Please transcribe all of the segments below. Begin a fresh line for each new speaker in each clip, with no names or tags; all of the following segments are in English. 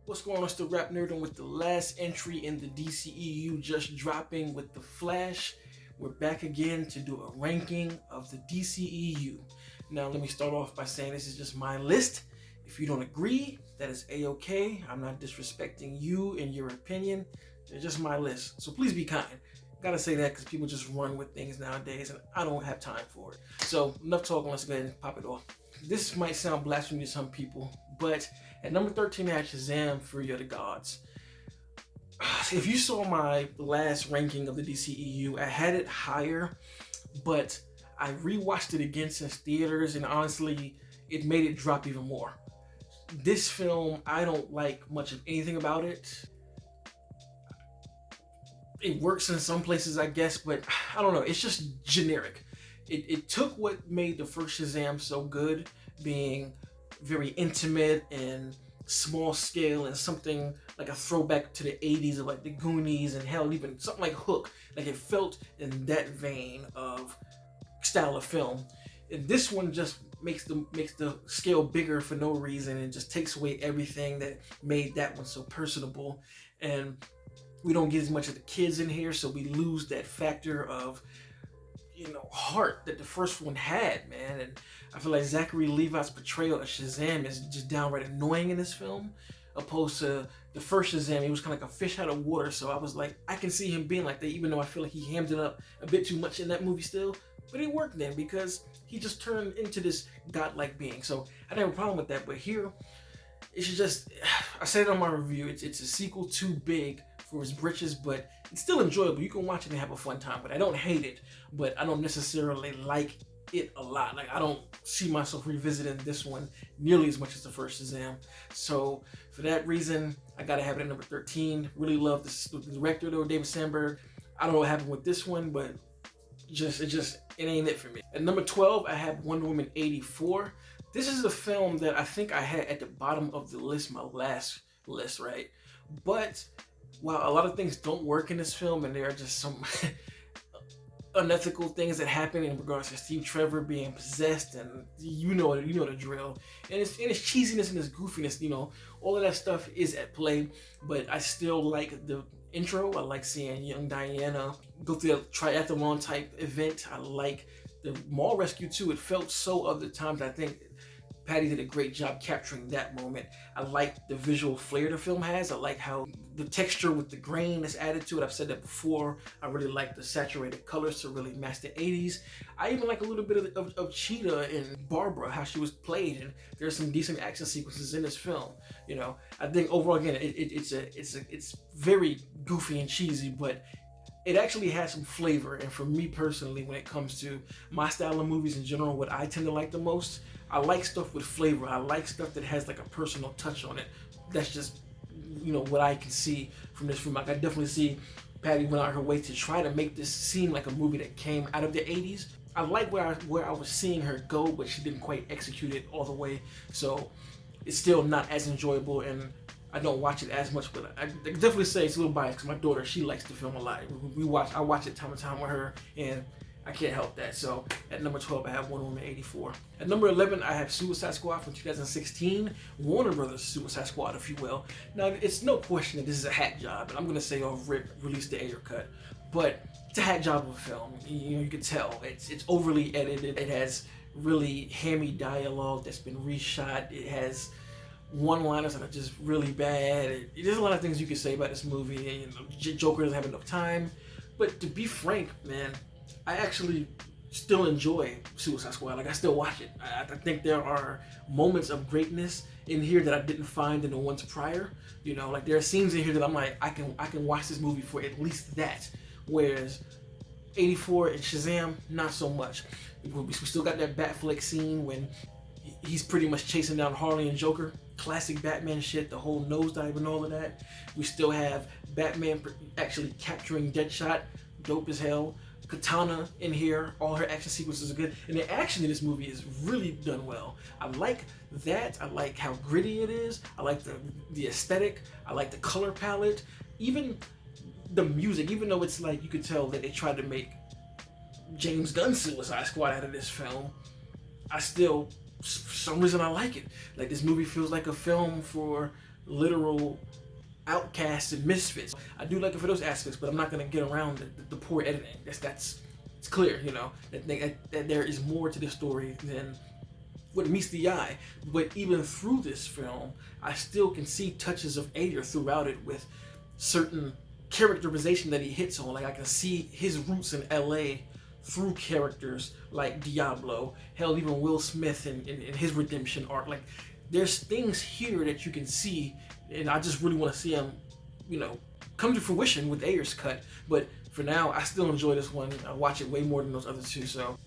What's going on? It's the RapNerd, and with the last entry in the DCEU just dropping with The Flash, we're back again to do a ranking of the DCEU. Now, let me start off by saying this is just my list. If you don't agree, that is a-okay. I'm not disrespecting you and your opinion. It's just my list, so please be kind. Gotta say that because people just run with things nowadays, and I don't have time for it. So, enough talking. Let's go ahead and pop it off. This might sound blasphemy to some people, but at number 13, I had Shazam, Fury of the Gods. If you saw my last ranking of the DCEU, I had it higher, but I rewatched it again since theaters, and honestly, it made it drop even more. This film, I don't like much of anything about it. It works in some places, I guess, but I don't know. It's just generic. It took what made the first Shazam so good, being very intimate and small scale and something like a throwback to the 80s of like the Goonies and hell, even something like Hook. Like it felt in that vein of style of film. And this one just makes the scale bigger for no reason and just takes away everything that made that one so personable. And we don't get as much of the kids in here, so we lose that factor of, heart that the first one had, man. And I feel like Zachary Levi's portrayal of Shazam is just downright annoying in this film, opposed to the first Shazam. He was kind of like a fish out of water, so I was like, I can see him being like that, even though I feel like he hammed it up a bit too much in that movie still. But it worked then because he just turned into this godlike being. So I didn't have a problem with that. But here, it's just, I said it on my review, it's a sequel too big for his britches, but it's still enjoyable. You can watch it and have a fun time. But I don't hate it, but I don't necessarily like it a lot. Like, I don't see myself revisiting this one nearly as much as the first Shazam. So for that reason, I gotta have it at number 13. Really love the director though, David Sandberg. I don't know what happened with this one, but it ain't it for me. At number 12, I have Wonder Woman 84. This is a film that I think I had at the bottom of the list, my last list, right? But while a lot of things don't work in this film, and there are just some unethical things that happen in regards to Steve Trevor being possessed, and you know the drill, and it's cheesiness and its goofiness, all of that stuff is at play. But I still like the intro. I like seeing young Diana go through that triathlon type event. I like the mall rescue too. It felt so of the times. I think Patty did a great job capturing that moment. I like the visual flair the film has. I like how the texture with the grain is added to it. I've said that before. I really like the saturated colors to really match the 80s. I even like a little bit of Cheetah and Barbara, how she was played, and there's some decent action sequences in this film. I think overall, again, it's very goofy and cheesy, but it actually has some flavor. And for me personally, when it comes to my style of movies in general, what I tend to like the most, I like stuff with flavor. I like stuff that has like a personal touch on it. That's just, what I can see from this film. Like, I definitely see Patty went out of her way to try to make this seem like a movie that came out of the 80s. I like where I was seeing her go, but she didn't quite execute it all the way. So it's still not as enjoyable, and I don't watch it as much, but I definitely say it's a little biased because my daughter, she likes the film a lot. I watch it time and time with her, and I can't help that. So at number 12, I have Wonder Woman 84. At number 11, I have Suicide Squad from 2016, Warner Brothers Suicide Squad, if you will. Now, it's no question that this is a hack job, and I'm gonna say off rip, release the Ayer cut, but it's a hack job of a film. You can tell it's overly edited. It has really hammy dialogue that's been reshot. It has one-liners that are just really bad. There's a lot of things you can say about this movie. Joker doesn't have enough time. But to be frank, man, I actually still enjoy Suicide Squad. Like, I still watch it. I think there are moments of greatness in here that I didn't find in the ones prior. Like, there are scenes in here that I'm like, I can watch this movie for at least that. Whereas 84 and Shazam, not so much. We still got that Batfleck scene when he's pretty much chasing down Harley and Joker. Classic Batman shit, the whole nosedive and all of that. We still have Batman actually capturing Deadshot, dope as hell. Katana in here, all her action sequences are good, and the action in this movie is really done well. I like that. I like how gritty it is. I like the aesthetic. I like the color palette. Even the music, even though it's like you could tell that they tried to make James Gunn's Suicide Squad out of this film, I still, for some reason, I like it. Like, this movie feels like a film for literal outcasts and misfits. I do like it for those aspects, but I'm not gonna get around the poor editing. That's it's clear, you know, that there is more to the story than what meets the eye. But even through this film, I still can see touches of Ayer throughout it with certain characterization that he hits on. Like I can see his roots in LA through characters like Diablo, hell, even Will Smith in his redemption arc. Like there's things here that you can see, and I just really want to see him, you know, come to fruition with Ayer's cut. But for now, I still enjoy this one. I watch it way more than those other two. So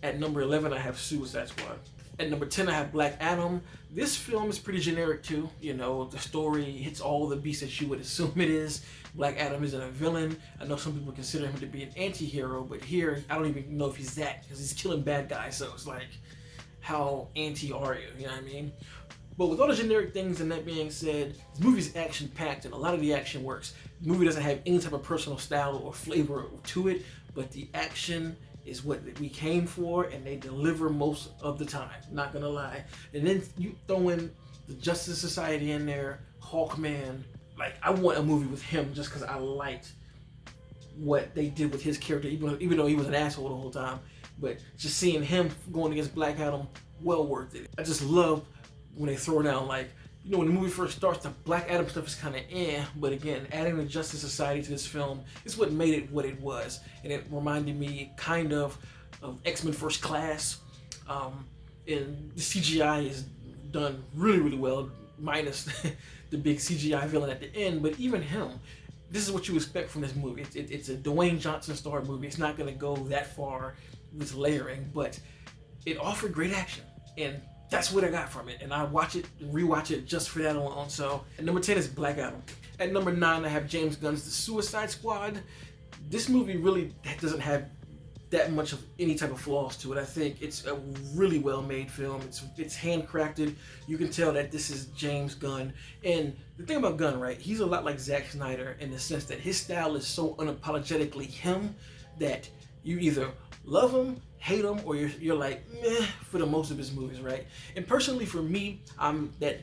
at number 11, I have Suicide Squad. At number 10, I have Black Adam. This film is pretty generic too. You know, the story hits all the beats that you would assume it is. Black Adam isn't a villain. I know some people consider him to be an anti-hero, but here, I don't even know if he's that, because he's killing bad guys, so it's like, how anti are you? You know what I mean? But with all the generic things and that being said, this movie's action-packed and a lot of the action works. The movie doesn't have any type of personal style or flavor to it, but the action is what we came for, and they deliver most of the time, not gonna lie. And then you throw in the Justice Society in there, Hawkman. Like, I want a movie with him just because I liked what they did with his character, even though he was an asshole the whole time. But just seeing him going against Black Adam, well worth it. I just love when they throw down, like, you know, when the movie first starts, the Black Adam stuff is kind of but again, adding the Justice Society to this film is what made it what it was. And it reminded me kind of X-Men First Class. And the CGI is done really, really well, minus the big CGI villain at the end. But even him, this is what you expect from this movie. It's a Dwayne Johnson starred movie. It's not going to go that far with layering, but it offered great action. And that's what I got from it, and I watch it and rewatch it just for that alone. So at number 10 is Black Adam. At number 9, I have James Gunn's The Suicide Squad. This movie really doesn't have that much of any type of flaws to it. I think it's a really well-made film. It's handcrafted. You can tell that this is James Gunn. And the thing about Gunn, right? He's a lot like Zack Snyder in the sense that his style is so unapologetically him that you either love him, hate him, or you're like meh for the most of his movies, right? And personally for me, I'm that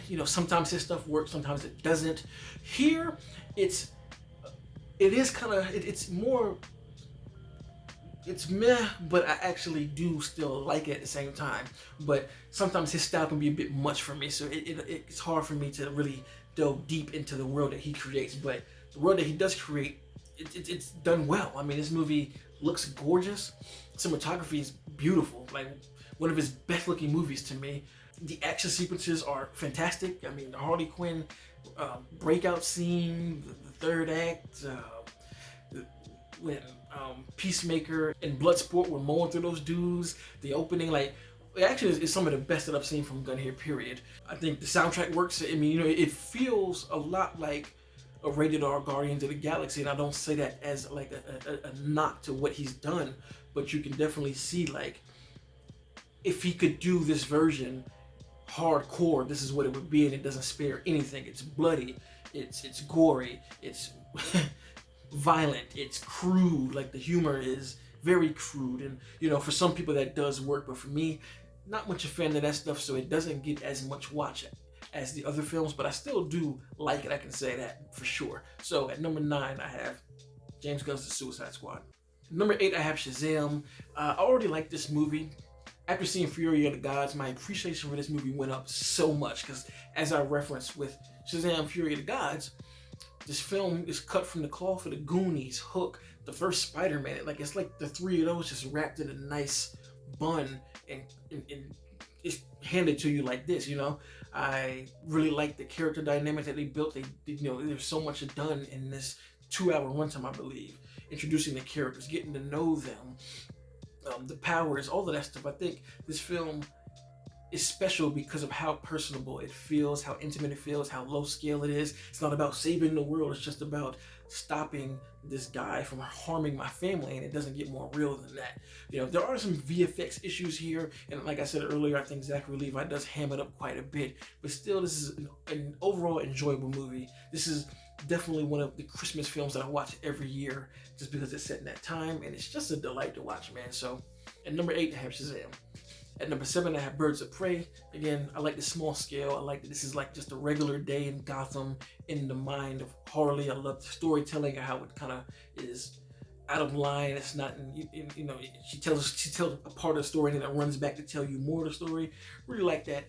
you know, sometimes his stuff works, sometimes it doesn't. Here, it's meh, but I actually do still like it at the same time. But sometimes his style can be a bit much for me, so it's hard for me to really delve deep into the world that he creates. But the world that he does create, it's done well. I mean, this movie looks gorgeous. Cinematography is beautiful, like one of his best looking movies to me. The action sequences are fantastic. I mean, the Harley Quinn breakout scene, the third act, when Peacemaker and Bloodsport were mowing through those dudes, the opening, like, it actually is some of the best that I've seen from Gunn here, period. I think the soundtrack works. I mean, you know, it feels a lot like a rated R Guardians of the Galaxy, and I don't say that as like a knock to what he's done, but you can definitely see, like, if he could do this version hardcore, this is what it would be, and it doesn't spare anything. It's bloody, it's gory, it's violent, it's crude. Like, the humor is very crude, and you know, for some people that does work, but for me, not much a fan of that stuff, so it doesn't get as much watch as the other films, but I still do like it. I can say that for sure. So at number 9, I have James Gunn's The Suicide Squad. Number 8, I have Shazam. I already like this movie. After seeing Fury of the Gods, my appreciation for this movie went up so much, because as I referenced with Shazam, Fury of the Gods, this film is cut from the cloth of the Goonies, Hook, the first Spider-Man. Like, it's like the three of those just wrapped in a nice bun and it's handed to you like this, you know? I really like the character dynamic that they built. You know, there's so much done in this 2-hour runtime, I believe. Introducing the characters, getting to know them, the powers, all of that stuff. I think this film is special because of how personable it feels, how intimate it feels, how low scale it is. It's not about saving the world. It's just about stopping this guy from harming my family, and it doesn't get more real than that. You know, there are some VFX issues here, and like I said earlier, I think Zachary Levi does ham it up quite a bit, but still, this is an overall enjoyable movie. This is definitely one of the Christmas films that I watch every year, just because it's set in that time, and it's just a delight to watch, man. So at number 8, I have Shazam. At number 7, I have Birds of Prey. Again, I like the small scale. I like that this is like just a regular day in Gotham in the mind of Harley. I love the storytelling and how it kind of is out of line. It's not, you know, she tells a part of the story and then it runs back to tell you more of the story. Really like that.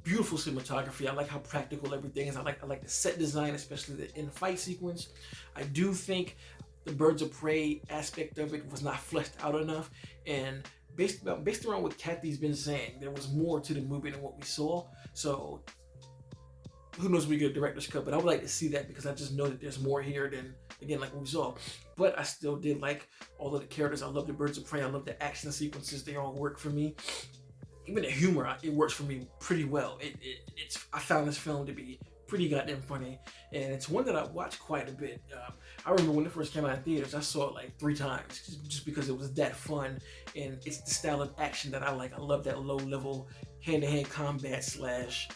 Beautiful cinematography. I like how practical everything is. I like the set design, especially the in fight sequence. I do think the Birds of Prey aspect of it was not fleshed out enough, and based around what Kathy's been saying, there was more to the movie than what we saw. So who knows if we get a director's cut, but I would like to see that because I just know that there's more here than, again, like what we saw. But I still did like all of the characters. I love the Birds of Prey. I love the action sequences. They all work for me. Even the humor, it works for me pretty well. I found this film to be pretty goddamn funny, and it's one that I watched quite a bit. I remember when it first came out in theaters, I saw it like 3 times just because it was that fun, and it's the style of action that I like. I love that low-level hand-to-hand combat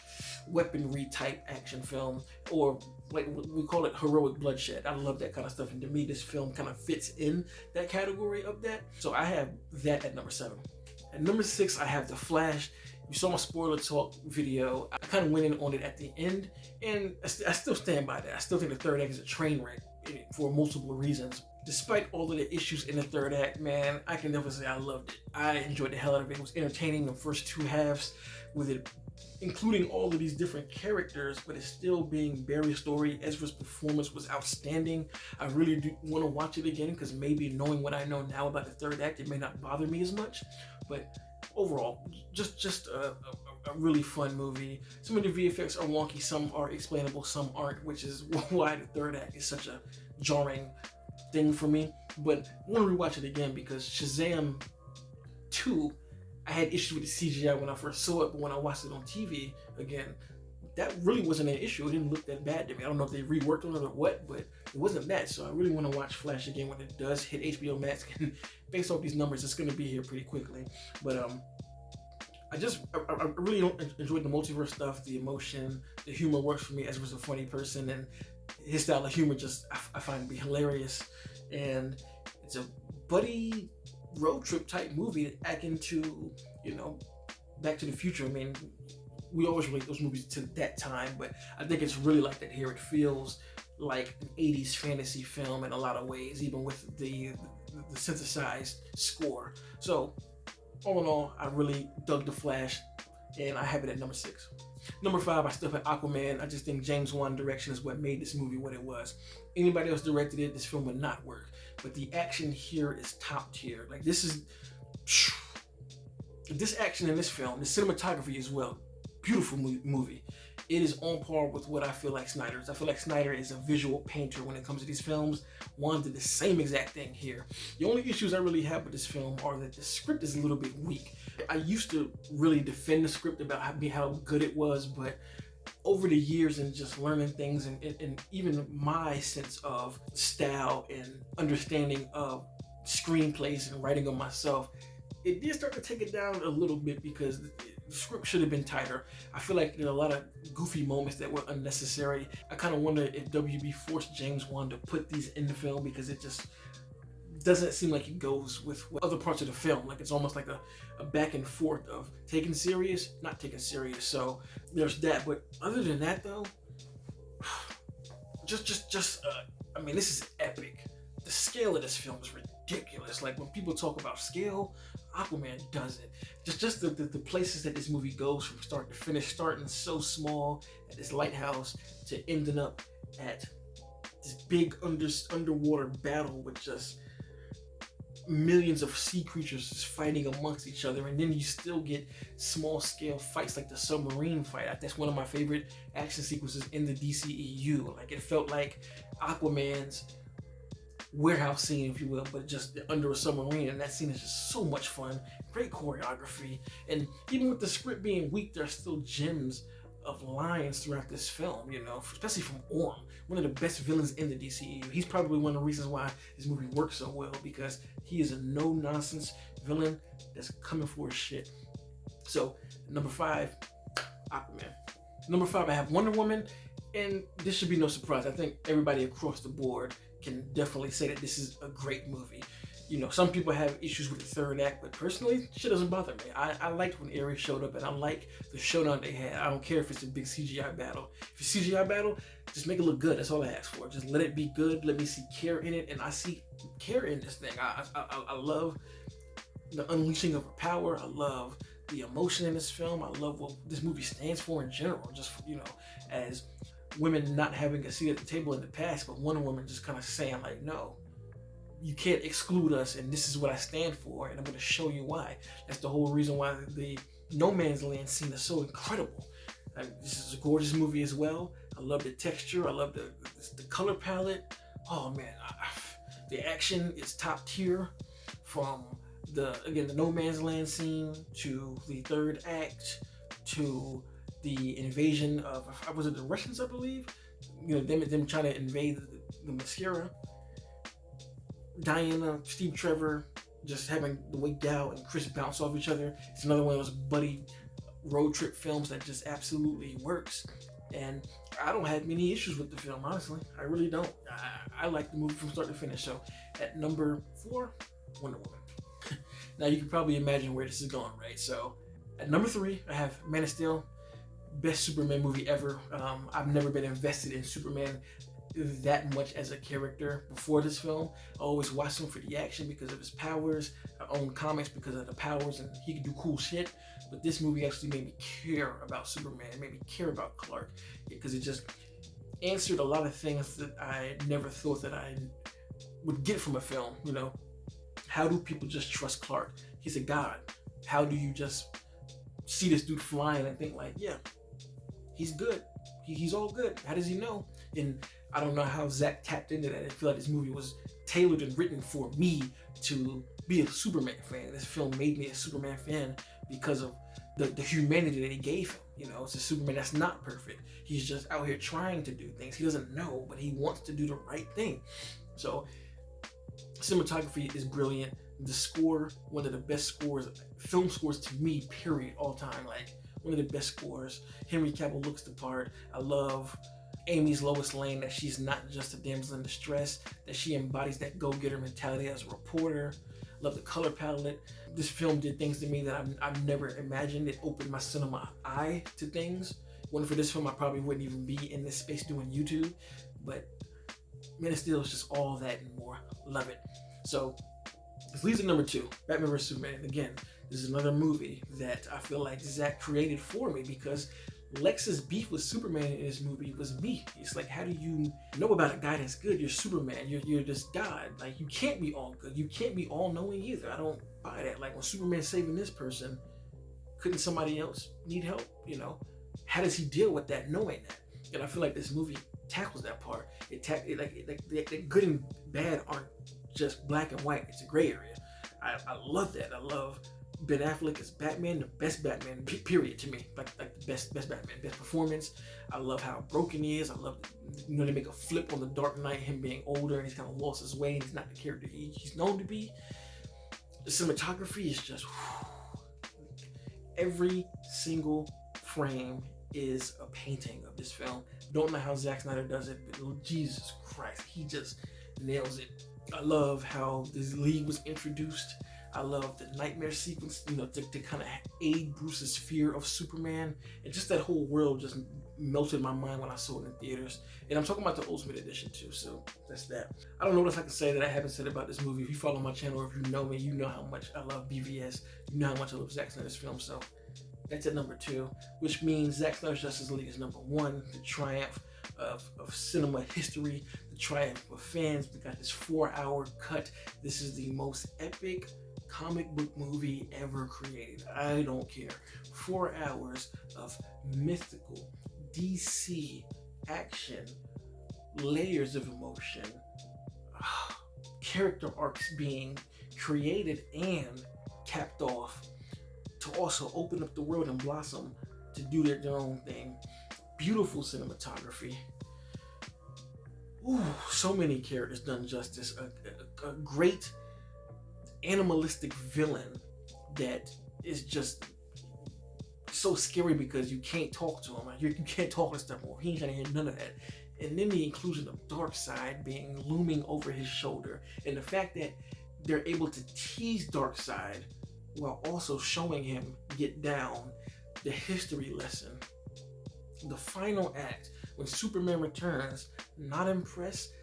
/ weaponry type action film, or like we call it heroic bloodshed. I love that kind of stuff, and to me, this film kind of fits in that category of that. So I have that at number 7. At number 6, I have The Flash. You saw my spoiler talk video. I kind of went in on it at the end, and I still stand by that. I still think the third act is a train wreck for multiple reasons. Despite all of the issues in the third act, man, I can never say I loved it. I enjoyed the hell out of it. It was entertaining the first 2 halves with it, including all of these different characters, but it's still being Barry's story. Ezra's performance was outstanding. I really do want to watch it again because maybe knowing what I know now about the third act, it may not bother me as much. But overall, just a really fun movie. Some of the VFX are wonky, some are explainable, some aren't, which is why the third act is such a jarring thing for me. But I want to rewatch it again because Shazam 2, I had issues with the CGI when I first saw it, but when I watched it on TV again, that really wasn't an issue. It didn't look that bad to me. I don't know if they reworked on it or what, but it wasn't bad. So I really want to watch Flash again when it does hit HBO Max. And based off these numbers, it's going to be here pretty quickly. But I really enjoyed the multiverse stuff, the emotion, the humor works for me. Ezra's a funny person, and his style of humor I find to be hilarious. And it's a buddy road trip type movie akin to, Back to the Future. I mean, we always relate those movies to that time, but I think it's really like that here. It feels like an 80s fantasy film in a lot of ways, even with the synthesized score. So all in all, I really dug The Flash, and I have it at number 6. Number 5, I still have Aquaman. I just think James Wan direction is what made this movie what it was. Anybody else directed it, this film would not work. But the action here is top tier. Like, this action in this film, the cinematography as well, beautiful movie. It is on par with what I feel like Snyder is. I feel like Snyder is a visual painter when it comes to these films. Wan did the same exact thing here. The only issues I really have with this film are that the script is a little bit weak. I used to really defend the script about how good it was, but over the years and just learning things and even my sense of style and understanding of screenplays and writing them myself, it did start to take it down a little bit because the script should have been tighter. I feel like there are a lot of goofy moments that were unnecessary. I kind of wonder if WB forced James Wan to put these in the film because it just doesn't seem like it goes with other parts of the film. Like, it's almost like a back and forth of taken serious, not taken serious. So there's that. But other than that, though, I mean, this is epic. The scale of this film is ridiculous. Like, when people talk about scale, Aquaman does it. Just the places that this movie goes from start to finish, starting so small at this lighthouse to ending up at this big underwater battle with just millions of sea creatures just fighting amongst each other, and then you still get small scale fights like the submarine fight. That's one of my favorite action sequences in the DCEU. Like, it felt like Aquaman's warehouse scene, if you will, but just under a submarine, and that scene is just so much fun. Great choreography, and even with the script being weak, there are still gems of lines throughout this film, especially from Orm, one of the best villains in the DCEU. He's probably one of the reasons why this movie works so well, because he is a no-nonsense villain that's coming for his shit. So, number 5, Aquaman. Number 5, I have Wonder Woman, and this should be no surprise. I think everybody across the board can definitely say that this is a great movie. some people have issues with the third act, but personally, shit doesn't bother me. I liked when Ares showed up, and I like the showdown they had. I don't care if it's a big CGI battle. If it's a CGI battle, just make it look good. That's all I ask for. Just let it be good. Let me see care in it, and I see care in this thing. I love the unleashing of her power. I love the emotion in this film. I love what this movie stands for in general. Just, as women not having a seat at the table in the past, but one woman just kind of saying like, no, you can't exclude us, and this is what I stand for, and I'm going to show you why. That's the whole reason why the No Man's Land scene is so incredible. This is a gorgeous movie as well. I love the texture. I love the color palette. Oh man, the action is top tier. From the No Man's Land scene to the third act to the invasion of, was it the Russians, I believe? Them trying to invade the Mascara. Diana, Steve Trevor, just having the way Dow and Chris bounce off each other. It's another one of those buddy road trip films that just absolutely works. And I don't have many issues with the film, honestly. I really don't. I like the movie from start to finish. So at number 4, Wonder Woman. Now you can probably imagine where this is going, right? So at number 3, I have Man of Steel. Best Superman movie ever. I've never been invested in Superman that much as a character before this film. I always watched him for the action because of his powers. I own comics because of the powers, and he can do cool shit. But this movie actually made me care about Superman. It made me care about Clark, because it just answered a lot of things that I never thought that I would get from a film. How do people just trust Clark? He's a god. How do you just see this dude flying and think like, yeah, he's good. He's all good. How does he know? And I don't know how Zach tapped into that. I feel like this movie was tailored and written for me to be a Superman fan. This film made me a Superman fan because of the humanity that he gave him. It's a Superman that's not perfect. He's just out here trying to do things. He doesn't know, but he wants to do the right thing. So cinematography is brilliant. The score, one of the best scores, film scores to me, period, all time. Like, one of the best scores. Henry Cavill looks the part. I love Amy's Lois Lane, that she's not just a damsel in distress, that she embodies that go-getter mentality as a reporter. Love the color palette. This film did things to me that I've never imagined. It opened my cinema eye to things. Wasn't for this film, I probably wouldn't even be in this space doing YouTube. But Man of Steel is just all that and more. Love it. So this leads to number 2, Batman vs Superman. Again, this is another movie that I feel like Zack created for me, because Lex's beef with Superman in this movie was me. It's like, how do you know about a guy that's good? You're Superman. You're this god. Like, you can't be all good. You can't be all knowing either. I don't buy that. Like, when Superman's saving this person, couldn't somebody else need help? How does he deal with that, knowing that? And I feel like this movie tackles that part. Like good and bad aren't just black and white. It's a gray area. I love that. I love Ben Affleck as Batman, the best Batman, period, to me. Like the best Batman, best performance. I love how broken he is. I love, they make a flip on the Dark Knight, him being older and he's kind of lost his way and he's not the character he's known to be. The cinematography is just, every single frame is a painting of this film. Don't know how Zack Snyder does it, but Jesus Christ, he just nails it. I love how this league was introduced. I love the nightmare sequence, to kind of aid Bruce's fear of Superman. And just that whole world just melted my mind when I saw it in theaters. And I'm talking about the Ultimate Edition too, so that's that. I don't know what else I can say that I haven't said about this movie. If you follow my channel, or if you know me, you know how much I love BVS. You know how much I love Zack Snyder's film, so that's at number 2, which means Zack Snyder's Justice League is number 1, the triumph of cinema history, the triumph of fans. We got this 4-hour cut. This is the most epic comic book movie ever created. I don't care. 4 hours of mythical DC action, layers of emotion, character arcs being created and capped off to also open up the world and blossom to do their own thing. Beautiful cinematography. Ooh, so many characters done justice. A great animalistic villain that is just so scary because you can't talk to him. You can't talk to stuff more. He ain't trying to hear none of that. And then the inclusion of Darkseid being looming over his shoulder, and the fact that they're able to tease Darkseid while also showing him get down. The history lesson. The final act, when Superman returns, not impressed.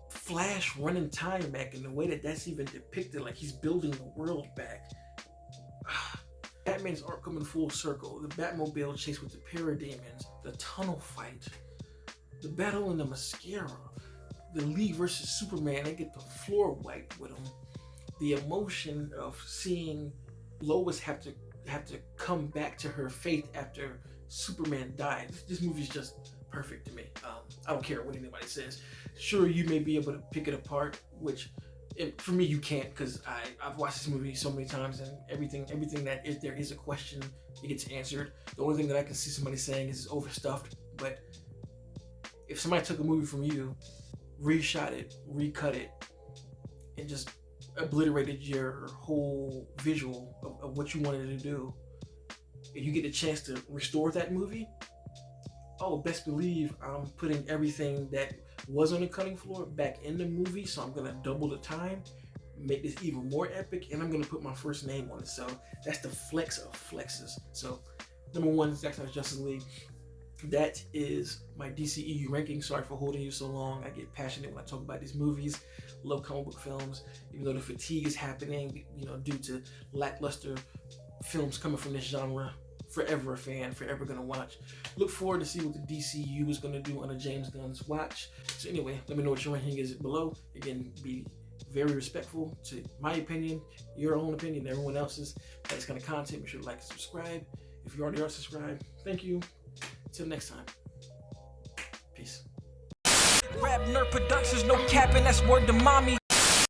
Flash running time back in the way that that's even depicted, like he's building the world back. Batman's arc coming full circle. The Batmobile chase with the parademons, the tunnel fight, the battle in the mascara, the League versus Superman, they get the floor wiped with them. The emotion of seeing Lois have to come back to her faith after Superman died. This movie's just perfect to me. I don't care what anybody says. Sure, you may be able to pick it apart, which for me you can't, because I've watched this movie so many times, and everything that if there is a question, it gets answered. The only thing that I can see somebody saying is overstuffed. But if somebody took a movie from you, reshot it, recut it, and just obliterated your whole visual of what you wanted to do, if you get a chance to restore that movie, oh, best believe I'm putting everything that was on the cutting floor back in the movie. So I'm gonna double the time, make this even more epic, and I'm gonna put my first name on it. So that's the flex of flexes. So number 1, Zack Snyder's Justice League. That is my DCEU ranking. Sorry for holding you so long. I get passionate when I talk about these movies. Love comic book films, even though the fatigue is happening, due to lackluster films coming from this genre. Forever a fan, forever gonna watch. Look forward to see what the DCU is gonna do under James Gunn's watch. So anyway, let me know what your ranking is below. Again, be very respectful to my opinion, your own opinion, everyone else's. This kind of content, make sure to like and subscribe. If you already are subscribed, thank you. Till next time. Peace. RapNerd Productions, no capping, that's word to mommy.